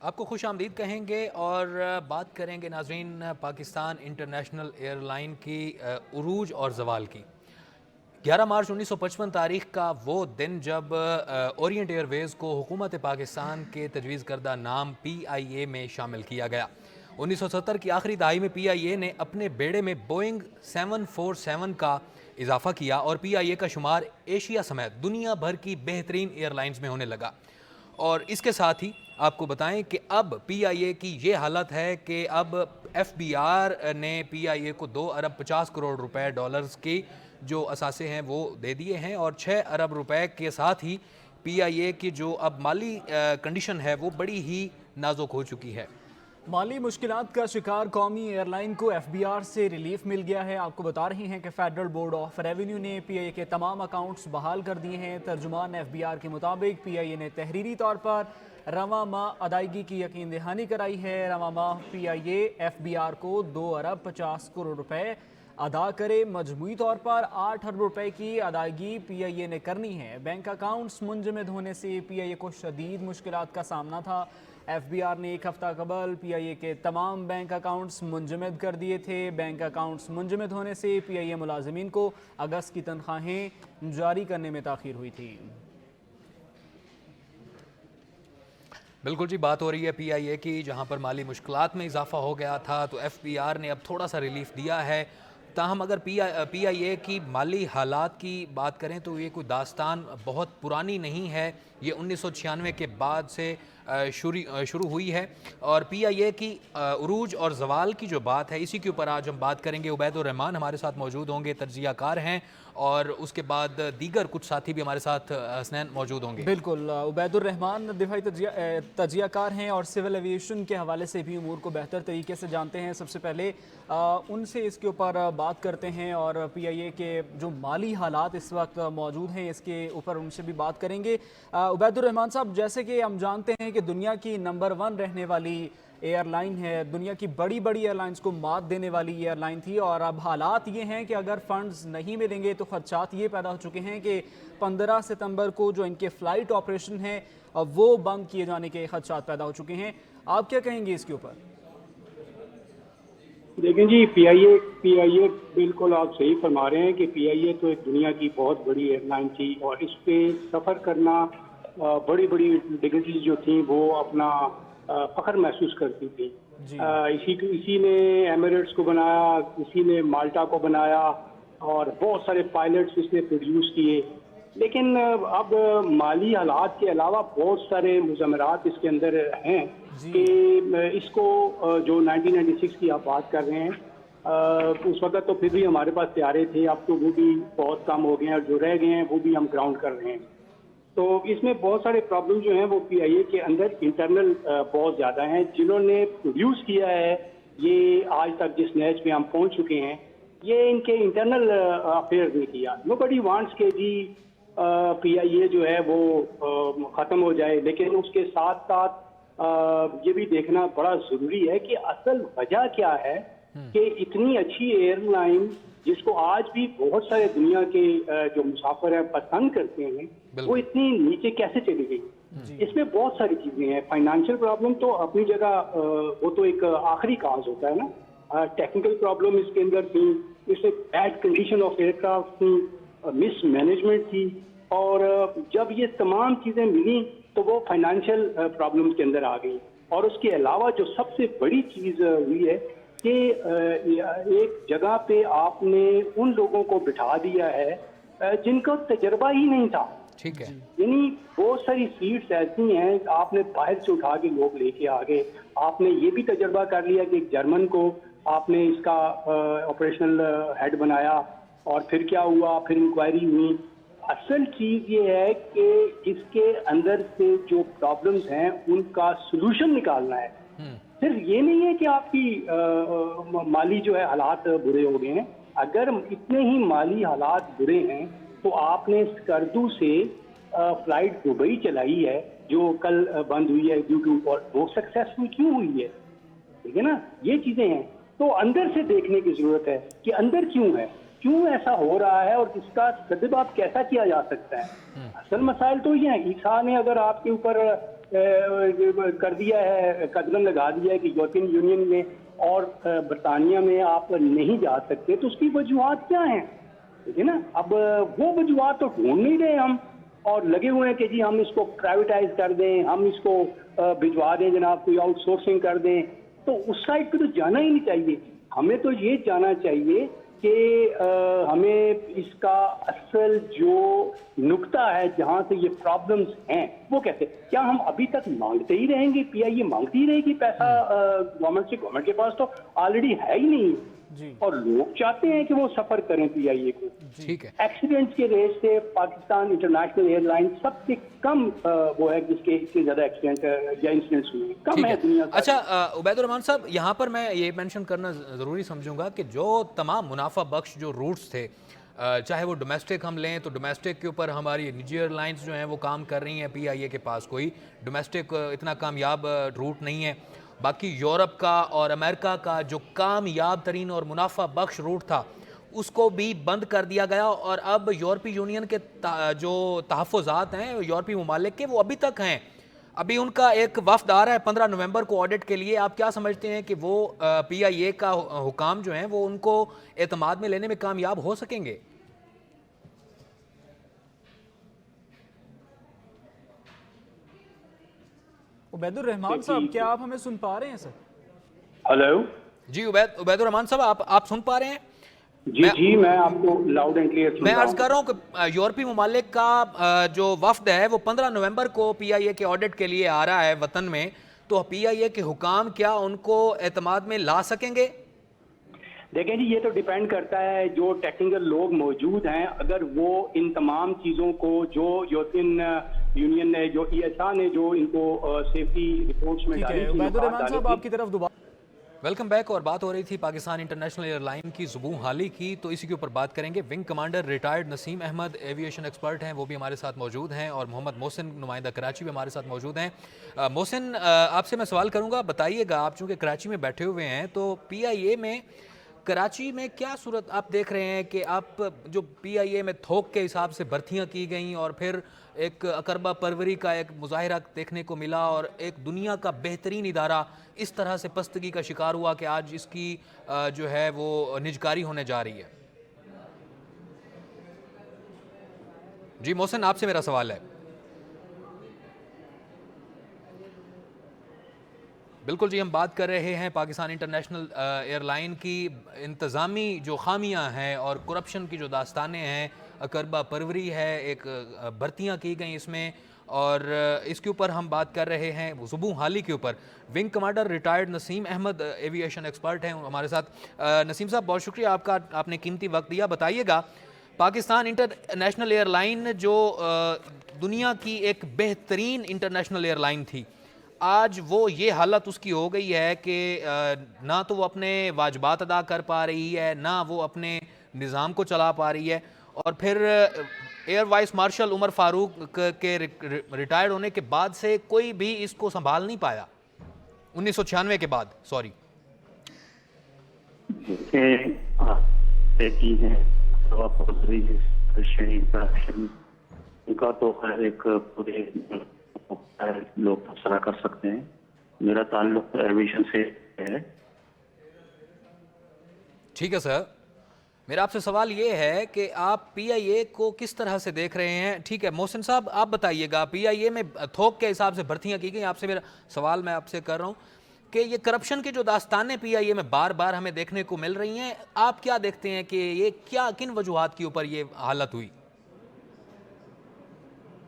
आपको खुश आमदीद कहेंगे और बात करेंगे नाजरीन पाकिस्तान इंटरनेशनल एयरलाइन की उरूज और जवाल की। 11 मार्च 1955 तारीख का वो दिन जब ओरिएंट एयरवेज़ को हुकूमत पाकिस्तान के तजवीज़ करदा नाम PIA में शामिल किया गया। 1970 की आखिरी दहाई में PIA ने अपने बेड़े में बोइंग 747 का इजाफा किया और PIA का शुमार एशिया समेत दुनिया भर की बेहतरीन एयरलाइंस में होने लगा। और इसके साथ ही आपको बताएं कि अब PIA की ये हालत है कि अब FBR ने PIA को 2 अरब 50 करोड़ रुपए डॉलर्स की जो असासे हैं वो दे दिए हैं और 6 अरब रुपए के साथ ही PIA की जो अब माली कंडीशन है वो बड़ी ही नाजुक हो चुकी है। माली मुश्किलात का शिकार कौमी एयरलाइन को FBR से रिलीफ मिल गया है। आपको बता रहे हैं कि फेडरल बोर्ड ऑफ रेवेन्यू ने PIA के तमाम अकाउंट्स बहाल कर दिए हैं। तर्जुमान FBR के मुताबिक PIA ने तहरीरी तौर पर रवा माह अदायगी की यकीन दहानी कराई है। रवा माह PIA FBR को 2 अरब 50 करोड़ रुपए अदा करे। मजमूई तौर पर 8 अरब रुपए की अदायगी PIA ने करनी है। बैंक अकाउंट्स मुंजमद होने से PIA को शदीद मुश्किलात का सामना था। FBR ने एक हफ्ता कबल PIA के तमाम बैंक अकाउंट्स मुंजमद कर दिए थे। बैंक अकाउंट्स मुंजमद होने से PIA मुलाजमीन को अगस्त की तनख्वाहें जारी करने में ताखीर हुई थी। बिल्कुल जी, बात हो रही है PIA की, जहां पर माली मुश्किलात में इजाफा हो गया था तो FBR ने अब थोड़ा सा रिलीफ दिया है। ताहम अगर PIA की माली हालात की बात करें तो ये कोई दास्तान बहुत पुरानी नहीं है। ये 1996 के बाद से शुरू हुई है और PIA की उरूज और जवाल की जो बात है इसी के ऊपर आज हम बात करेंगे। उबैदुर रहमान हमारे साथ मौजूद होंगे, तज्जियाकार हैं, और उसके बाद दीगर कुछ साथी भी हमारे साथ हसनैन मौजूद होंगे। बिल्कुल, उबैदुर रहमान दिफाई तजियाकार हैं और सिविल एविएशन के हवाले से भी उमूर को बेहतर तरीके से जानते हैं। सबसे पहले उनसे इसके ऊपर बात करते हैं और PIA के जो माली हालात इस वक्त मौजूद हैं इसके ऊपर उनसे भी बात करेंगे। उबैदुर रहमान साहब, जैसे कि हम जानते हैं कि दुनिया की नंबर 1 रहने वाली एयरलाइन है, दुनिया की बड़ी बड़ी एयरलाइंस को मात देने वाली एयरलाइन थी और अब हालात ये हैं कि अगर फंड्स नहीं मिलेंगे तो खदशात ये पैदा हो चुके हैं कि 15 सितंबर को जो इनके फ़्लाइट ऑपरेशन है वो बंद किए जाने के खदशात पैदा हो चुके हैं। आप क्या कहेंगे इसके ऊपर? देखें जी, PIA बिल्कुल आप सही फरमा रहे हैं कि PIA तो एक दुनिया की बहुत बड़ी एयरलाइन थी और इस पे सफ़र करना बड़ी बड़ी डिग्निटीज जो थी वो अपना फख्र महसूस करती थी। इसी ने एमिरेट्स को बनाया, इसी ने माल्टा को बनाया और बहुत सारे पायलट्स इसने प्रोड्यूस किए। लेकिन अब माली हालात के अलावा बहुत सारे मुज़म्मरात इसके अंदर हैं कि इसको जो 1996 की आप बात कर रहे हैं उस वक्त तो फिर भी हमारे पास तैयारे थे, अब तो वो भी बहुत कम हो गए हैं और जो रह गए हैं वो भी हम ग्राउंड कर रहे हैं। तो इसमें बहुत सारे प्रॉब्लम जो हैं वो PIA के अंदर इंटरनल बहुत ज़्यादा हैं। जिन्होंने प्रोड्यूस किया है ये आज तक जिस नैच में हम पहुंच चुके हैं ये इनके इंटरनल अफेयर ने किया। नोबडी वांट्स के जी PIA जो है वो ख़त्म हो जाए, लेकिन उसके साथ साथ ये भी देखना बड़ा ज़रूरी है कि असल वजह क्या है कि इतनी अच्छी एयरलाइन जिसको आज भी बहुत सारे दुनिया के जो मुसाफिर हैं पसंद करते हैं वो इतनी नीचे कैसे चली गई। इसमें बहुत सारी चीजें हैं। फाइनेंशियल प्रॉब्लम तो अपनी जगह वो तो एक आखिरी काज होता है ना। टेक्निकल प्रॉब्लम इसके अंदर थी, इसमें बैड कंडीशन ऑफ एयरक्राफ्ट थी, मिस मैनेजमेंट थी और जब ये तमाम चीजें मिली तो वो फाइनेंशियल प्रॉब्लम के अंदर आ गई। और उसके अलावा जो सबसे बड़ी चीज हुई है कि एक जगह पे आपने उन लोगों को बिठा दिया है जिनका तजर्बा ही नहीं था। ठीक है, यानी बहुत सारी सीट्स ऐसी हैं आपने बाहर से उठा के लोग लेके आ गए। आपने ये भी तजर्बा कर लिया कि एक जर्मन को आपने इसका ऑपरेशनल हेड बनाया और फिर क्या हुआ, फिर इंक्वायरी हुई। असल चीज ये है कि इसके अंदर से जो प्रॉब्लम्स हैं उनका सोल्यूशन निकालना है। सिर्फ ये नहीं है कि आपकी माली जो है हालात बुरे हो गए हैं। अगर इतने ही माली हालात बुरे हैं तो आपने स्कर्दू से फ्लाइट दुबई चलाई है जो कल बंद हुई है ड्यू टू, और वो सक्सेसफुल क्यों हुई है? ठीक है ना, ये चीजें हैं। तो अंदर से देखने की जरूरत है कि अंदर क्यों है। क्यों ऐसा हो रहा है और इसका सद्भाव कैसा किया जा सकता है। असल मसाइल तो ये है कि ईसा ने अगर आपके ऊपर कर दिया है, कदम लगा दिया है कि यूरोपियन यूनियन में और बरतानिया में आप नहीं जा सकते, तो उसकी वजूहत क्या है, ठीक है ना। अब वो वजूहत तो ढूंढ नहीं रहे हम, और लगे हुए हैं कि जी हम इसको प्राइवेटाइज कर दें, हम इसको भिजवा दें जनाब, कोई आउटसोर्सिंग कर दें। तो उस साइड पे तो जाना ही नहीं चाहिए। हमें तो ये जाना चाहिए कि हमें इसका असल जो नुक्ता है जहां से ये प्रॉब्लम्स हैं वो कैसे, क्या हम अभी तक मांगते ही रहेंगे, पीआईए मांगती ही रहेगी पैसा गवर्नमेंट से? गवर्नमेंट के पास तो ऑलरेडी है ही नहीं जी। और लोग चाहते हैं कि वो सफर करें पीआईए को। ठीक है। एक्सीडेंट्स के रेट से पाकिस्तान इंटरनेशनल एयरलाइन सबसे कम वो है जिसके इससे ज्यादा एक्सीडेंट या इंसिडेंट्स हुए, कम ठीक है है। दुनिया का। अच्छा उबैदुर्रहमान साहब, यहाँ पर मैं ये मेंशन करना ज़रूरी समझूंगा कि जो तमाम मुनाफा बख्श जो रूट्स थे, चाहे वो डोमेस्टिक हम लें तो डोमेस्टिक के ऊपर हमारी निजी एयरलाइंस जो हैं वो काम कर रही हैं, पीआईए के पास कोई डोमेस्टिक इतना कामयाब रूट नहीं है। बाकी यूरोप का और अमेरिका का जो कामयाब तरीन और मुनाफा बख्श रूट था उसको भी बंद कर दिया गया, और अब यूरोपीय यूनियन के जो तहफ़्फ़ुज़ात हैं यूरोपीय ममालिक के वो अभी तक हैं। अभी उनका एक वफ्द आ रहा है 15 नवंबर को ऑडिट के लिए। आप क्या समझते हैं कि वो पीआईए का हुकाम जो हैं वो उनको एतमाद में लेने में कामयाब हो सकेंगे? उबैदुर रहमान साहब, क्या आप हमें सुन पा रहे हैं सर? हेलो जी उबैदुर रहमान साहब, आप सुन पा रहे हैं? जी, मैं आपको लाउड एंड क्लियर सुन मैं रहा अर्ज हूं। कर रहा हूँ कि यूरोपीय ममालिक का जो वफ्द है वो 15 नवंबर को पीआईए के ऑडिट के लिए आ रहा है वतन में, तो पीआईए के हुकाम क्या उनको एतमाद में ला सकेंगे? देखें जी, ये तो डिपेंड करता है जो टेक्निकल लोग मौजूद हैं, अगर वो इन तमाम चीज़ों को जो यूरोपियन यूनियन ने, जो ईएसआ ने जो इनको सेफ्टी रिपोर्ट्स में ठीक डाली है थी, उबैदुर बात रहमान डाली साहब, थी। आपकी तरफ दोबारा। Welcome back. और बात हो रही थी पाकिस्तान इंटरनेशनल एयरलाइन की ज़ुबून हाली की, तो इसी के ऊपर बात करेंगे। Wing commander retired Naseem Ahmad aviation expert हैं, वो भी हमारे साथ मौजूद हैं, और मोहम्मद मोहसिन नुमाइंदा कराची भी हमारे साथ मौजूद हैं। मोहसिन, आपसे मैं सवाल करूंगा, बताइएगा आप चूँकि कराची में बैठे हुए हैं, तो पीआईए में कराची में क्या सूरत आप देख रहे हैं कि आप जो पीआईए में थोक के हिसाब से भर्तियां की गई और फिर एक अकरबा परवरी का एक मुजाहिरा देखने को मिला, और एक दुनिया का बेहतरीन इदारा इस तरह से पस्तगी का शिकार हुआ कि आज इसकी जो है वो निजकारी होने जा रही है। जी मोहसिन, आपसे मेरा सवाल है। बिल्कुल जी, हम बात कर रहे हैं पाकिस्तान इंटरनेशनल एयरलाइन की इंतज़ामी जो खामियां हैं और करप्शन की जो दास्तानें हैं, अकरबा परवरी है, एक भर्तियां की गई इसमें, और इसके ऊपर हम बात कर रहे हैं ज़ुबून हाली के ऊपर। Wing commander retired Naseem Ahmad aviation expert हैं हमारे साथ। नसीम साहब, बहुत शुक्रिया आपका, आपने कीमती वक्त दिया। बताइएगा, पाकिस्तान इंटरनेशनल एयरलाइन जो दुनिया की एक बेहतरीन इंटरनेशनल एयरलाइन थी, आज वो ये हालत उसकी हो गई है कि ना तो वो अपने वाजबात अदा कर पा रही है, ना वो अपने निज़ाम को चला पा रही है, और फिर air vice marshal Umar Farooq के रिटायर्ड होने के बाद से कोई भी इसको संभाल नहीं पाया, 1996 के बाद। सॉरी, उनका तो खैर एक पूरे लोग तबसरा कर सकते हैं। मेरा ताल्लुक एविएशन से है। ठीक है सर, मेरा आपसे सवाल ये है कि आप पीआईए को किस तरह से देख रहे हैं? ठीक है मोहसिन साहब, आप बताइएगा, पीआईए में थोक के हिसाब से भर्तियां की गई। आपसे मेरा सवाल मैं आपसे कर रहा हूं कि ये करप्शन की जो दास्तानें पीआईए में बार बार हमें देखने को मिल रही हैं, आप क्या देखते हैं कि ये क्या, किन वजूहात के ऊपर ये हालत हुई?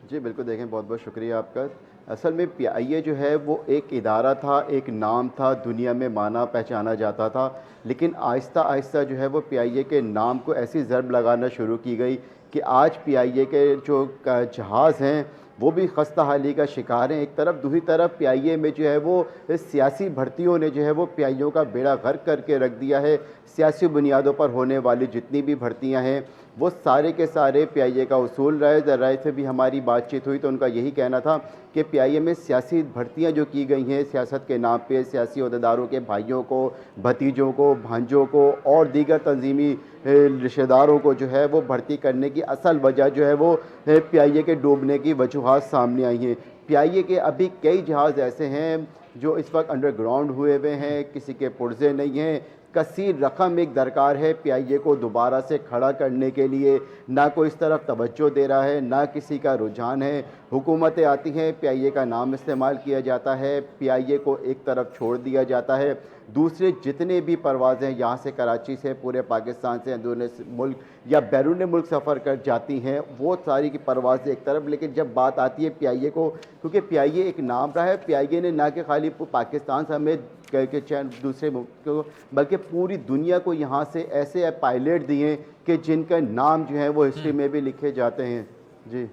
जी बिल्कुल, देखें, बहुत बहुत शुक्रिया आपका। असल में पीआईए जो है वो एक इदारा था, एक नाम था, दुनिया में माना पहचाना जाता था, लेकिन आहिस्ता आहिस्ता जो है वो पीआईए के नाम को ऐसी ज़र्ब लगाना शुरू की गई कि आज पीआईए के जो जहाज़ हैं वो भी खस्ता हाली का शिकार हैं। एक तरफ, दूसरी तरफ पीआईए में जो है वो सियासी भर्तियों ने जो है वो पीआईओ का बेड़ा गर्क करके रख दिया है। सियासी बुनियादों पर होने वाली जितनी भी भर्तियां हैं वो सारे के सारे PIA का उसूल रहे। ज़राए से भी हमारी बातचीत हुई तो उनका यही कहना था कि PIA में सियासी भर्तियां जो की गई हैं सियासत के नाम पे, सियासी अहदेदारों के भाइयों को, भतीजों को, भांजों को और दीगर तंजीमी रिश्तेदारों को जो है वो भर्ती करने की असल वजह जो है वो PIA के डूबने की वजूहात सामने आई हैं। PIA के अभी कई जहाज़ ऐसे हैं जो इस वक्त अंडरग्राउंड हुए हुए हैं, किसी के पुर्जे नहीं हैं। कसीर रकम एक दरकार है PIA को दोबारा से खड़ा करने के लिए, ना कोई इस तरफ तवज्जो दे रहा है, ना किसी का रुझान है। हुकूमतें आती हैं, PIA का नाम इस्तेमाल किया जाता है, PIA को एक तरफ छोड़ दिया जाता है। दूसरे जितने भी परवाज़ें यहाँ से कराची से पूरे पाकिस्तान से अंदरूनी मुल्क या बैरून मुल्क सफ़र कर जाती हैं वो सारी की परवाज़ें एक तरफ, लेकिन जब बात आती है PIA को, क्योंकि PIA एक नाम रहा है, PIA ने ना कि खाली पाकिस्तान समेत के चैन दूसरे मुल्क को बल्कि पूरी दुनिया को यहाँ से ऐसे पायलट दिए कि जिनका नाम जो है वो हिस्ट्री में भी लिखे जाते हैं। जी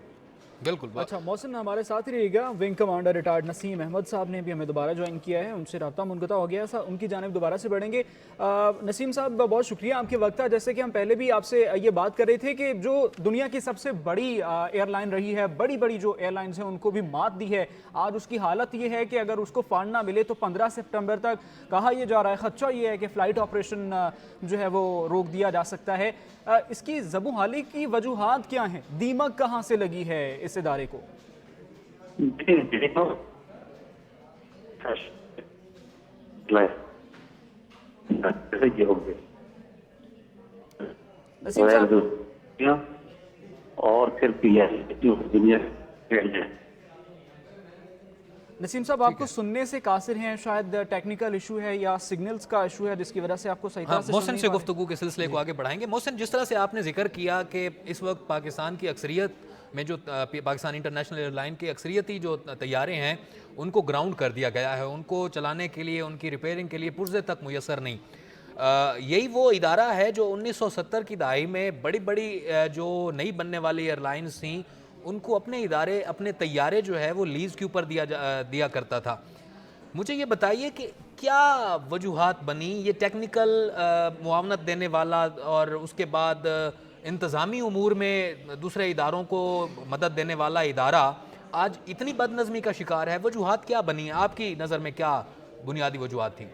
बिल्कुल। अच्छा मोहसिन, हमारे साथ ही रहिएगा। Wing commander retired Naseem Ahmad साहब ने भी हमें दोबारा ज्वाइन किया है, उनसे रब्ता मुनक़ता हो गया, उनकी जानिब दोबारा से बढ़ेंगे। नसीम साहब बहुत शुक्रिया आपके वक्त का। जैसे कि हम पहले भी आपसे ये बात कर रहे थे कि जो दुनिया की सबसे बड़ी एयरलाइन रही है, बड़ी बड़ी जो एयरलाइंस हैं उनको भी मात दी है, आज उसकी हालत ये है कि अगर उसको फंड ना मिले तो 15 सितंबर तक कहा यह जा रहा है, खदशा ये है कि फ़्लाइट ऑपरेशन जो है वो रोक दिया जा सकता है। इसकी ज़बूहाली की वजूहात क्या हैं? दीमक कहाँ से लगी है इस इदारे को? नसीम साहब, और फिर दुनिया नसीम साहब आपको सुनने से कासिर हैं, शायद टेक्निकल इशू है या सिग्नल्स का इशू है जिसकी वजह से आपको सही तरह से मोहसिन से गुफ्तगू के सिलसिले को आगे बढ़ाएंगे। मोहसिन, जिस तरह से आपने जिक्र किया कि इस वक्त पाकिस्तान की अक्सरियत में जो पाकिस्तान इंटरनेशनल एयरलाइन के अक्सरियती जो तैयारे हैं उनको ग्राउंड कर दिया गया है, उनको चलाने के लिए, उनकी रिपेयरिंग के लिए पुर्जे तक मुयसर नहीं। यही वो इदारा है जो 1970 की दहाई में बड़ी बड़ी जो नई बनने वाली एयरलाइंस थी उनको अपने इदारे, अपने तैयारे जो है वो लीज़ के ऊपर दिया करता था। मुझे ये बताइए कि क्या वजूहात बनी, ये टेक्निकल मुआवनत देने वाला और उसके बाद इंतज़ामी उमूर में दूसरे इदारों को मदद देने वाला इदारा आज इतनी बदनज़मी का शिकार है, वजूहात क्या बनी? आपकी नज़र में क्या बुनियादी वजूहात थी?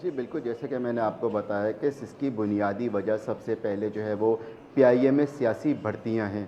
जी बिल्कुल, जैसे कि मैंने आपको बताया कि इसकी बुनियादी वजह सबसे पहले जो है वो PIA में सियासी भर्तियां हैं।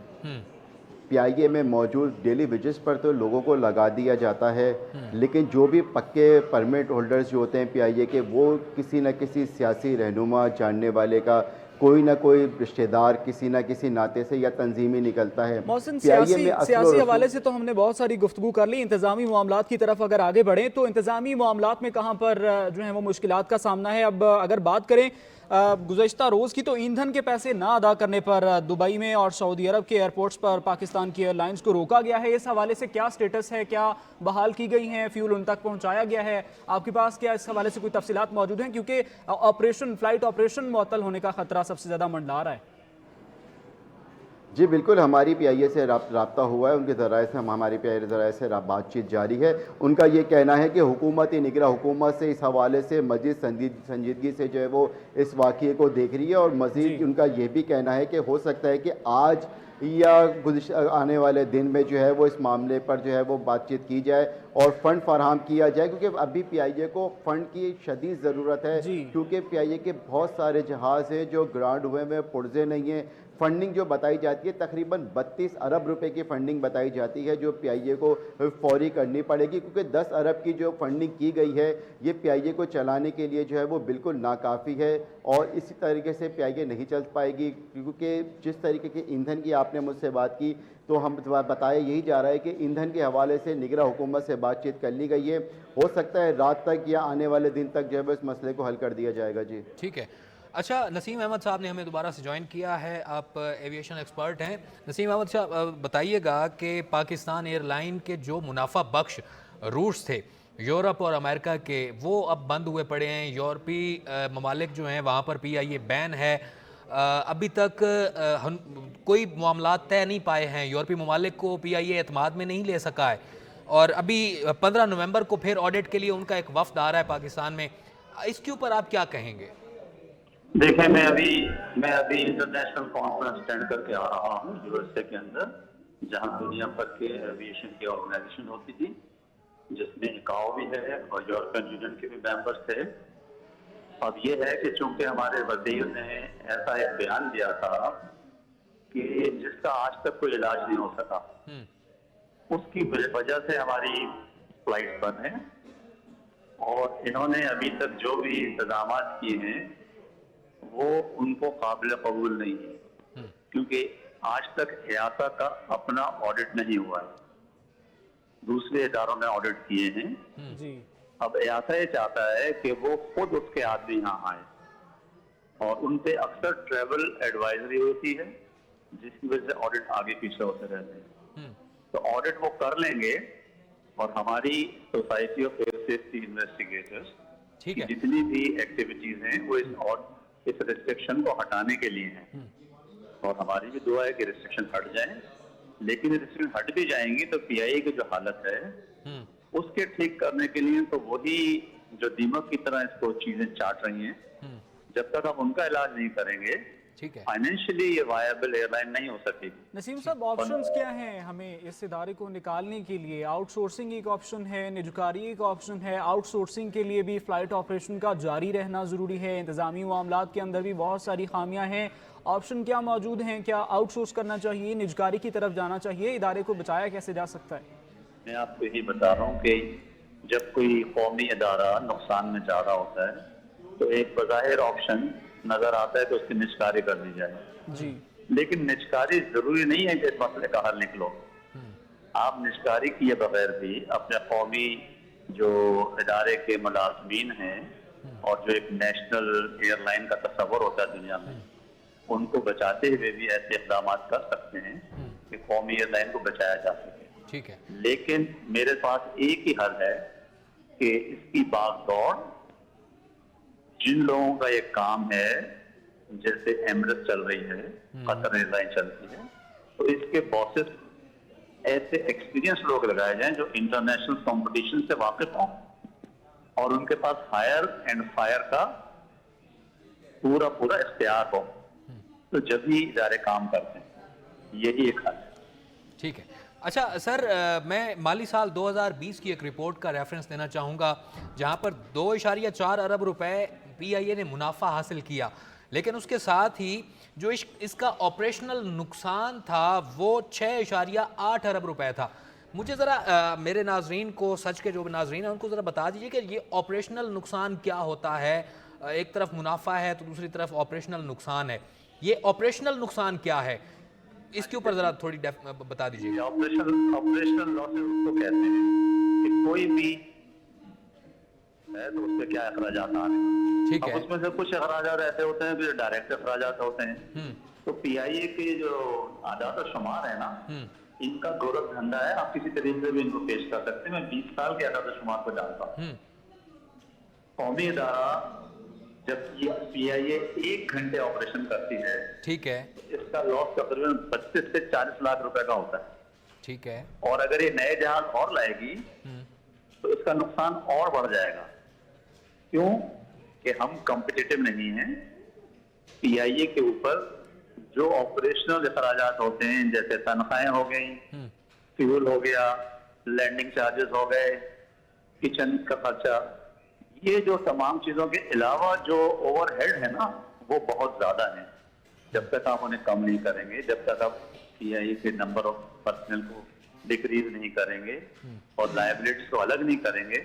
PIA में मौजूद डेली वेजेस पर तो लोगों को लगा दिया जाता है, लेकिन जो भी पक्के परमिट होल्डर्स जो होते हैं PIA के, वो किसी न किसी सियासी रहनुमा जानने वाले का कोई ना कोई रिश्तेदार किसी ना किसी नाते से या तंजीमी निकलता है। मोहसिन, सियासी हवाले से तो हमने बहुत सारी गुफ्तगू कर ली। इंतजामी मामलात की तरफ अगर आगे बढ़ें तो इंतजामी मामलात में कहाँ पर जो है वो मुश्किलात का सामना है? अब अगर बात करें गुज़श्ता रोज़ की, तो ईंधन के पैसे ना अदा करने पर दुबई में और सऊदी अरब के एयरपोर्ट्स पर पाकिस्तान की एयरलाइंस को रोका गया है। इस हवाले से क्या स्टेटस है? क्या बहाल की गई हैं? फ्यूल उन तक पहुंचाया गया है? आपके पास क्या इस हवाले से कोई तफसीलात मौजूद हैं? क्योंकि फ्लाइट ऑपरेशन मुअत्तल होने का खतरा सबसे ज़्यादा मंडला रहा है। जी बिल्कुल, हमारी PIA से रब्ता हुआ है, उनके ज़राए से हमारी PIA ज़राए से बातचीत जारी है। उनका ये कहना है कि हुकूमती निगरां हुकूमत से इस हवाले से मज़ीद संजीदगी से जो है वो इस वाक़ये को देख रही है, और मज़ीद उनका ये भी कहना है कि हो सकता है कि आज या आने वाले दिन में जो है वो इस मामले पर जो है वो बातचीत की जाए और फ़ंड फराहम किया जाए, क्योंकि अभी PIA को फ़ंड की शदीद ज़रूरत है, क्योंकि PIA के बहुत सारे जहाज़ हैं जो ग्रांड हुए में पुर्जे नहीं हैं। फंडिंग जो बताई जाती है तकरीबन 32 अरब रुपए की फंडिंग बताई जाती है जो PIA को फौरी करनी पड़ेगी, क्योंकि 10 अरब की जो फंडिंग की गई है ये PIA को चलाने के लिए जो है वो बिल्कुल नाकाफ़ी है, और इसी तरीके से PIA नहीं चल पाएगी, क्योंकि जिस तरीके के ईंधन की आपने मुझसे बात की तो हम बताया यही जा रहा है कि ईंधन के हवाले से निगरां हुकूमत से बातचीत कर ली गई है। हो सकता है रात तक या आने वाले दिन तक जो है इस मसले को हल कर दिया जाएगा। जी ठीक है। अच्छा, नसीम अहमद साहब ने हमें दोबारा से ज्वाइन किया है, आप एविएशन एक्सपर्ट हैं। नसीम अहमद साहब बताइएगा कि पाकिस्तान एयरलाइन के जो मुनाफा बख्श रूट्स थे यूरोप और अमेरिका के, वो अब बंद हुए पड़े हैं। यूरोपीय ममालिक जो हैं वहाँ पर PIA बैन है। अभी तक कोई मामलात तय नहीं पाए हैं, यूरोपीय ममालिक को PIA एतमाद में नहीं ले सका है, और अभी 15 नवंबर को फिर ऑडिट के लिए उनका एक वफ्द आ रहा है पाकिस्तान में। इसके ऊपर आप क्या कहेंगे? देखिए, मैं अभी इंटरनेशनल कॉन्फ्रेंस अटेंड करके आ रहा हूँ यूएसए के अंदर, जहाँ दुनिया भर के एविएशन की ऑर्गेनाइजेशन होती थी, जिसमें ICAO भी है और यूरोपियन यूनियन के भी मेंबर्स थे। अब ये है कि चूंकि हमारे वज़ीर ने ऐसा एक बयान दिया था कि जिसका आज तक कोई इलाज नहीं हो सका, उसकी वजह से हमारी फ्लाइट बंद है और इन्होंने अभी तक जो भी इंतजाम किए हैं वो उनको काबिल कबूल नहीं है, क्योंकि आज तक EASA का अपना ऑडिट नहीं हुआ है। दूसरे इदारों ने ऑडिट किए हैं। जी अब EASA ये चाहता है कि वो खुद उसके आदमी यहाँ आए और उन पे अक्सर ट्रैवल एडवाइजरी होती है, जिसकी वजह से ऑडिट आगे पीछे होते रहते हैं। तो ऑडिट वो कर लेंगे और हमारी society of air safety investigators ठीक की है। जितनी भी एक्टिविटीज हैं वो इस रिस्ट्रिक्शन को हटाने के लिए हैं। और हमारी भी दुआ है कि रिस्ट्रिक्शन हट जाए, लेकिन रिस्ट्रिक्शन हट भी जाएंगी तो PIA की जो हालत है उसके ठीक करने के लिए तो वही जो दीमक की तरह इसको चीजें चाट रही हैं, जब तक हम उनका इलाज नहीं करेंगे ठीक है। फाइनेंशियली ये वायबल एयरलाइन नहीं हो सकेगी। नसीम साहब, ऑप्शंस क्या हैं हमें इस इदारे को निकालने के लिए? आउटसोर्सिंग एक ऑप्शन है, निजकारी एक ऑप्शन है। आउटसोर्सिंग के लिए भी फ़्लाइट ऑपरेशन का जारी रहना ज़रूरी है। इंतज़ामी मामलात के अंदर भी बहुत सारी खामियां हैं। ऑप्शन क्या मौजूद हैं? क्या आउटसोर्स करना चाहिए, निजकारी की तरफ जाना चाहिए? इदारे को बचाया कैसे जा सकता है? मैं आपको यही बता रहा हूँ कि जब कोई कौमी इदारा नुकसान में जा रहा होता है तो एक बज़ाहिर ऑप्शन नजर आता है कि उसकी निजकारी कर दी जाए। जी लेकिन निजकारी जरूरी नहीं है कि इस मसले का हल निकलो। आप निजकारी किए बगैर भी अपने कौमी जो इदारे के मुलाजमीन हैं और जो एक नेशनल एयरलाइन का तस्वर होता है दुनिया में, उनको बचाते हुए भी ऐसे इक़दाम कर सकते हैं कि कौमी एयरलाइन को बचाया जा सके। ठीक है। लेकिन मेरे पास एक ही हल है कि इसकी भागदौड़, जिन लोगों का ये काम है, जैसे एमिरेट्स चल रही है, कतर एयरलाइन चलती है, तो इसके बॉसेस ऐसे एक्सपीरियंस लोग लगाए जाएं जो इंटरनेशनल कंपटीशन से वाकिफ हों और उनके पास हायर एंड फायर का पूरा इख्तियार हो, तो जब भी इदारे काम करते हैं। यही एक हल है। ठीक है। अच्छा सर, मैं माली साल 2020 की एक रिपोर्ट का रेफरेंस देना चाहूँगा जहाँ पर 2.4 अरब रुपए PIA ने मुनाफा हासिल किया, लेकिन उसके साथ ही जो इसका ऑपरेशनल नुकसान था वो 6.8 अरब रुपए था। मुझे ज़रा मेरे नाजरीन को, सच के जो नाजरीन हैं उनको ज़रा बता दीजिए कि ये ऑपरेशनल नुकसान क्या होता है। एक तरफ मुनाफा है तो दूसरी तरफ ऑपरेशनल नुकसान है। ये ऑपरेशनल नुकसान क्या है, इसके ऊपर ज़रा थोड़ी बता दीजिए। ऑपरेशनल लॉसेस उसको कहते हैं कि कोई भी है तो उससे क्या अखराजात आ रहे हैं। ठीक है। अब उसमें से कुछ अखराजात ऐसे होते हैं जो डायरेक्ट अखराजात होते हैं। तो PIA के जो आदात और शुमार है ना, इनका गोरख धंधा है। आप किसी तरीके से भी इनको पेश कर सकते हैं। मैं 20 साल के आदात और शुमार को जानता हूँ। कौमी इदारा जब ये PIA 1 घंटे ऑपरेशन करती है, ठीक है, इसका लॉस तकरीबन 25 से 40 लाख रुपए का होता है। ठीक है। और अगर ये नए जहाज और लाएगी तो इसका नुकसान और बढ़ जाएगा। क्यों? कि हम कॉम्पिटिटिव नहीं हैं। PIA के ऊपर जो ऑपरेशनल अखराजात होते हैं, जैसे तनख्वाहें हो गई, फ्यूल हो गया, लैंडिंग चार्जेस हो गए, किचन का खर्चा, ये जो तमाम चीजों के अलावा जो ओवरहेड है ना, वो बहुत ज्यादा है। जब तक आप उन्हें कम नहीं करेंगे, जब तक आप PIA के नंबर ऑफ पर्सनल को डिक्रीज नहीं करेंगे और लायबिलिटीज को अलग नहीं करेंगे,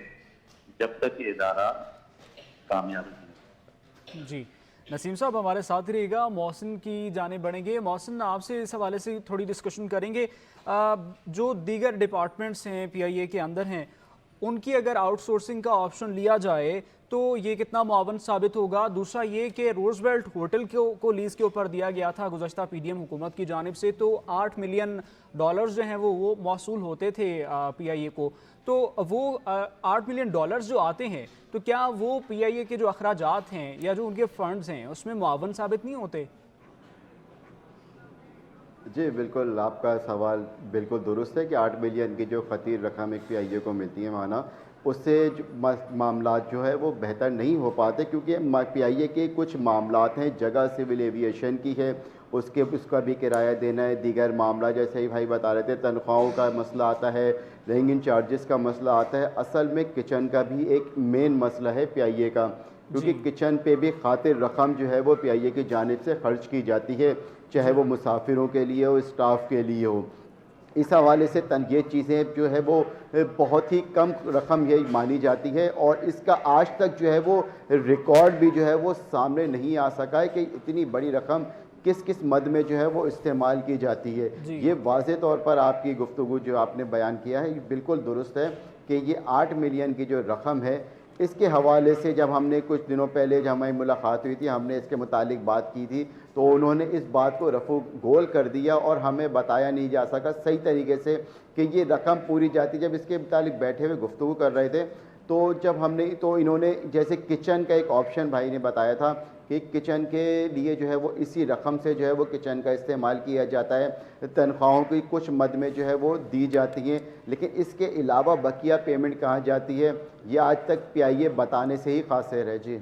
जब तक ये इदारा कामयाब नहीं। जी, नसीम साहब हमारे साथ रहिएगा। मोहसिन की जाने बढ़ेंगे। मोहसिन, आपसे इस हवाले से थोड़ी डिस्कशन करेंगे। जो दीगर डिपार्टमेंट्स हैं PIA के अंदर हैं, उनकी अगर आउटसोर्सिंग का ऑप्शन लिया जाए तो ये कितना मुआवन साबित होगा? दूसरा ये कि रोजवेल्ट होटल को लीज़ के ऊपर दिया गया था गुज़श्ता PDM हुकूमत की जानिब से, तो $8 मिलियन जो हैं वो मौसूल होते थे PIA को। तो वो $8 मिलियन जो आते हैं, तो क्या वो PIA के जो अखराजात हैं या जो उनके फंड्स हैं उसमें मुआवन साबित नहीं होते? जी बिल्कुल, आपका सवाल बिल्कुल दुरुस्त है कि 8 मिलियन की जो ख़तीर रकम एक पीआईए को मिलती है माना, उससे जो मामलात जो है वो बेहतर नहीं हो पाते, क्योंकि पीआईए के कुछ मामलात हैं, जगह सिविल एविएशन की है, उसका भी किराया देना है, दीगर मामला जैसे ही भाई बता रहे थे तनख्वाहों का मसला आता है, रैंगिंग चार्जेस का मसला आता है। असल में किचन का भी एक मेन मसला है पीआईए का, क्योंकि किचन पे भी खातिर रकम जो है वो पीआईए की जानिब से खर्च की जाती है, चाहे वो मुसाफिरों के लिए हो, स्टाफ के लिए हो। इस हवाले से ये चीज़ें जो है वो बहुत ही कम रकम ये मानी जाती है, और इसका आज तक जो है वो रिकॉर्ड भी जो है वो सामने नहीं आ सका है कि इतनी बड़ी रकम किस किस मद में जो है वो इस्तेमाल की जाती है। ये वाज़े तौर पर आपकी गुफ्तगू जो आपने बयान किया है ये बिल्कुल दुरुस्त है कि ये 8 मिलियन की जो रकम है, इसके हवाले से जब हमने कुछ दिनों पहले जब हमारी मुलाकात हुई थी, हमने इसके मुतालिक बात की थी, तो उन्होंने इस बात को रफू गोल कर दिया और हमें बताया नहीं जा सका सही तरीके से कि ये रकम पूरी जाती। जब इसके मुतालिक बैठे हुए गुफ्तगू कर रहे थे, तो जब हमने तो इन्होंने जैसे किचन का एक ऑप्शन भाई ने बताया था कि किचन के लिए जो है वो इसी रकम से जो है वो किचन का इस्तेमाल किया जाता है, तनख्वाहों की कुछ मद में जो है वो दी जाती हैं, लेकिन इसके अलावा बकिया पेमेंट कहाँ जाती है ये आज तक पीआईए बताने से ही कासिर है। जी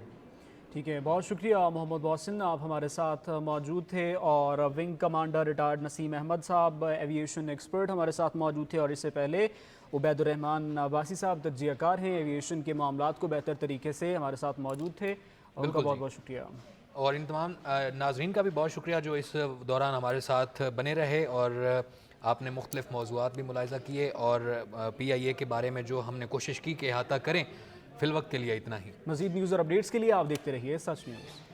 ठीक है, बहुत शुक्रिया मोहम्मद मोहसिन, आप हमारे साथ मौजूद थे। और wing commander retired Naseem Ahmad साहब, एविएशन एक्सपर्ट हमारे साथ मौजूद थे। और इससे पहले उबैदुर्रहमान अब्बासी साहब तज्जियाकार हैं, एविएशन के मामलात को बेहतर तरीके से हमारे साथ मौजूद थे, और उनका बहुत बहुत शुक्रिया। और इन तमाम नाजरीन का भी बहुत शुक्रिया जो इस दौरान हमारे साथ बने रहे, और आपने मुख्तलिफ मौज़ूआत भी मुलाहिज़ा किए, और पीआईए के बारे में जो हमने कोशिश की कि अहाता करें। फ़िलवक्त के लिए इतना ही। मज़ीद न्यूज़ और अपडेट्स के लिए आप देखते रहिए सच न्यूज़।